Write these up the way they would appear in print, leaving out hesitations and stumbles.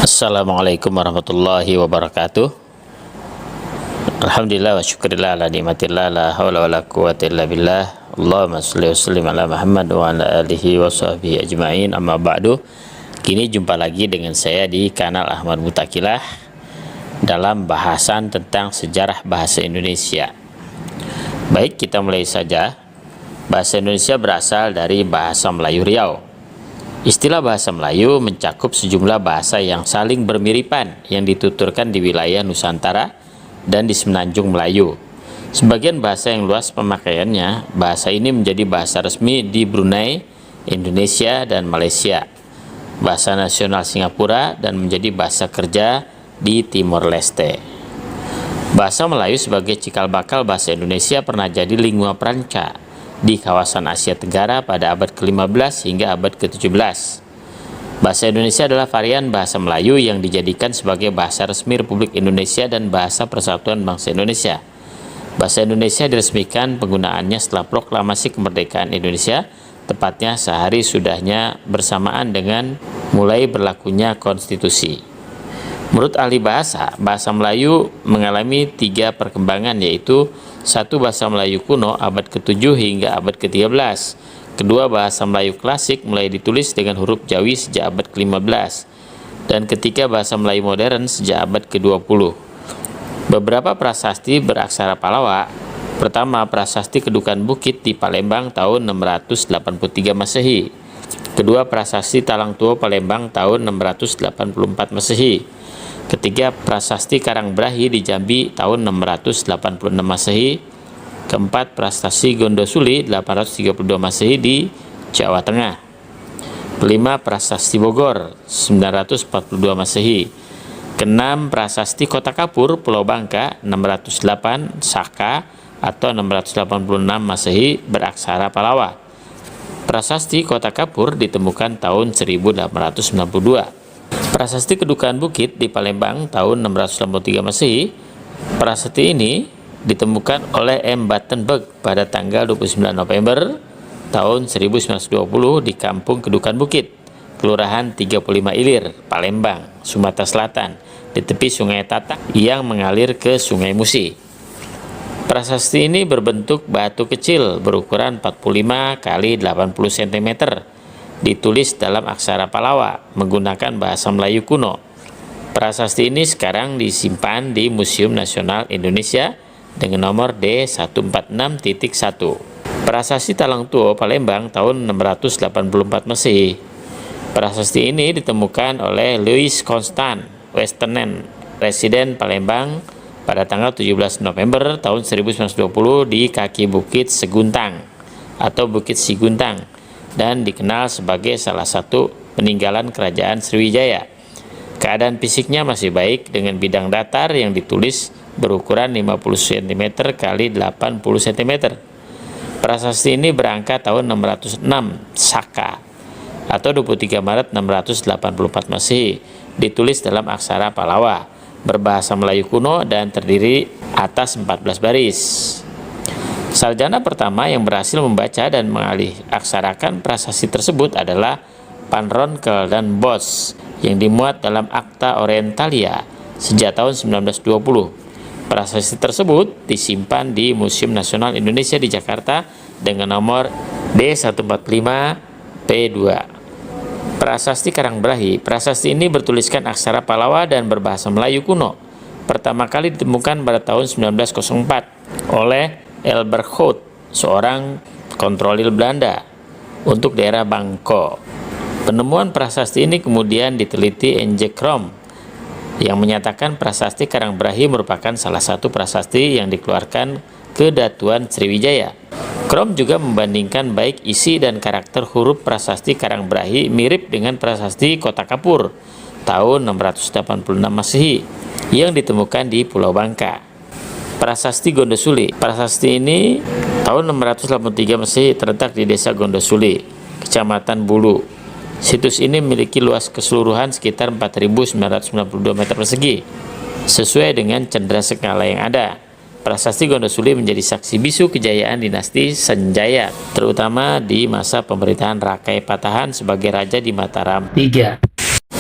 Assalamualaikum warahmatullahi wabarakatuh. Alhamdulillah wa syukurillah ala nikmatillah la hawla wa la quwwata illa billah. Allahumma sholli wa sallim ala Muhammad wa ala alihi wa sahbihi ajma'in, amma ba'du. Kini jumpa lagi dengan saya di kanal Ahmad Mutakilah dalam bahasan tentang sejarah bahasa Indonesia. Baik, kita mulai saja. Bahasa Indonesia berasal dari bahasa Melayu Riau. Istilah bahasa Melayu mencakup sejumlah bahasa yang saling bermiripan yang dituturkan di wilayah Nusantara dan di Semenanjung Melayu. Sebagian bahasa yang luas pemakaiannya, bahasa ini menjadi bahasa resmi di Brunei, Indonesia, dan Malaysia, bahasa nasional Singapura, dan menjadi bahasa kerja di Timor Leste. Bahasa Melayu sebagai cikal bakal bahasa Indonesia pernah jadi lingua franca di kawasan Asia Tenggara pada abad ke-15 hingga abad ke-17. Bahasa Indonesia adalah varian bahasa Melayu yang dijadikan sebagai bahasa resmi Republik Indonesia dan bahasa Persatuan Bangsa Indonesia. Bahasa Indonesia diresmikan penggunaannya setelah proklamasi kemerdekaan Indonesia, tepatnya sehari sudahnya bersamaan dengan mulai berlakunya konstitusi. Menurut ahli bahasa, bahasa Melayu mengalami 3 perkembangan, yaitu 1. Bahasa Melayu kuno abad ke-7 hingga abad ke-13. 2. Bahasa Melayu klasik mulai ditulis dengan huruf Jawi sejak abad ke-15. Dan 3. Bahasa Melayu modern sejak abad ke-20. Beberapa prasasti beraksara Pallawa. Pertama, prasasti Kedukan Bukit di Palembang tahun 683 Masehi. Kedua, prasasti Talang Tua Palembang tahun 684 Masehi. Ketiga, prasasti Karangbrahi di Jambi tahun 686 Masehi. Keempat, prasasti Gondosuli 832 Masehi di Jawa Tengah. Kelima, prasasti Bogor 942 Masehi. Keenam, prasasti Kota Kapur Pulau Bangka 608 Saka atau 686 Masehi beraksara Pallawa. Prasasti Kota Kapur ditemukan tahun 1892. Prasasti Kedukan Bukit di Palembang tahun 693 Masehi. Prasasti ini ditemukan oleh M. Battenberg pada tanggal 29 November tahun 1920 di Kampung Kedukan Bukit, Kelurahan 35 Ilir, Palembang, Sumatera Selatan, di tepi Sungai Tatak yang mengalir ke Sungai Musi. Prasasti ini berbentuk batu kecil berukuran 45 x 80 cm. Ditulis dalam aksara Pallawa menggunakan bahasa Melayu kuno. Prasasti ini sekarang disimpan di Museum Nasional Indonesia dengan nomor D146.1. Prasasti Talang Tua Palembang tahun 684 Masehi. Prasasti ini ditemukan oleh Louis Constant Westernen, residen Palembang, pada tanggal 17 November tahun 1920 di kaki Bukit Seguntang atau Bukit Siguntang, dan dikenal sebagai salah satu peninggalan kerajaan Sriwijaya. Keadaan fisiknya masih baik dengan bidang datar yang ditulis berukuran 50 cm x 80 cm. Prasasti ini berangka tahun 606 Saka atau 23 Maret 684 Masehi, ditulis dalam aksara Pallawa, berbahasa Melayu kuno dan terdiri atas 14 baris. Sarjana pertama yang berhasil membaca dan mengalih aksarakan prasasti tersebut adalah Panronkel dan Bos yang dimuat dalam Akta Orientalia sejak tahun 1920. Prasasti tersebut disimpan di Museum Nasional Indonesia di Jakarta dengan nomor D145P2. Prasasti Karangbrahi. Prasasti ini bertuliskan aksara Pallawa dan berbahasa Melayu kuno. Pertama kali ditemukan pada tahun 1904 oleh Elberhout, seorang kontrolir Belanda untuk daerah Bangko. Penemuan prasasti ini kemudian diteliti N.J. Krom yang menyatakan prasasti Karangbrahi merupakan salah satu prasasti yang dikeluarkan Kedatuan Sriwijaya. Krom juga membandingkan baik isi dan karakter huruf prasasti Karangbrahi mirip dengan prasasti Kota Kapur tahun 686 Masehi yang ditemukan di Pulau Bangka. Prasasti Gondosuli. Prasasti ini tahun 683 Masehi terletak di Desa Gondosuli, Kecamatan Bulu. Situs ini memiliki luas keseluruhan sekitar 4.992 meter persegi, sesuai dengan cenderamata yang ada. Prasasti Gondosuli menjadi saksi bisu kejayaan dinasti Senjaya, terutama di masa pemerintahan Rakai Patahan sebagai raja di Mataram. 3.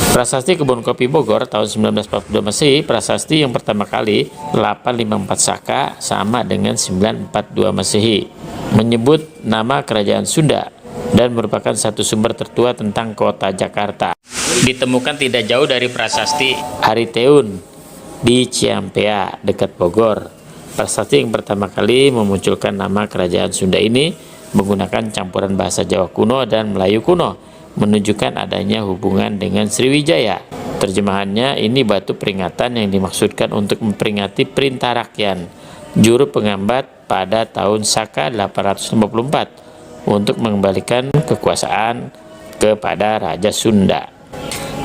Prasasti Kebun Kopi Bogor tahun 1942 Masehi, prasasti yang pertama kali 854 Saka sama dengan 942 Masehi, menyebut nama kerajaan Sunda dan merupakan satu sumber tertua tentang kota Jakarta. Ditemukan tidak jauh dari prasasti Hariteun di Ciampea, dekat Bogor. Prasasti yang pertama kali memunculkan nama kerajaan Sunda ini menggunakan campuran bahasa Jawa kuno dan Melayu kuno, menunjukkan adanya hubungan dengan Sriwijaya. Terjemahannya, ini batu peringatan yang dimaksudkan untuk memperingati Perintah Rakyat Juru Pengambat pada tahun Saka 854 untuk mengembalikan kekuasaan kepada Raja Sunda.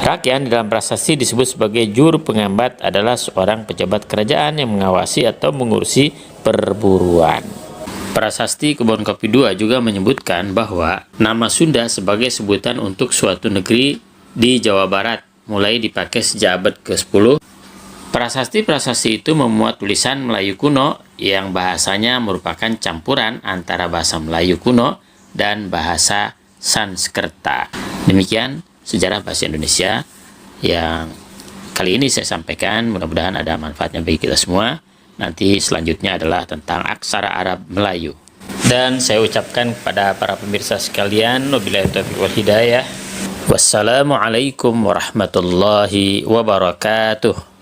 Rakyat dalam prasasti disebut sebagai Juru Pengambat adalah seorang pejabat kerajaan yang mengawasi atau mengurusi perburuan. Prasasti Kebun Kopi II juga menyebutkan bahwa nama Sunda sebagai sebutan untuk suatu negeri di Jawa Barat mulai dipakai sejak abad ke-10. Prasasti-prasasti itu memuat tulisan Melayu kuno yang bahasanya merupakan campuran antara bahasa Melayu kuno dan bahasa Sanskerta. Demikian sejarah bahasa Indonesia yang kali ini saya sampaikan, mudah-mudahan ada manfaatnya bagi kita semua. Nanti selanjutnya adalah tentang aksara Arab Melayu. Dan saya ucapkan kepada para pemirsa sekalian, wabillahi taufiq wal hidayah. Wassalamualaikum warahmatullahi wabarakatuh.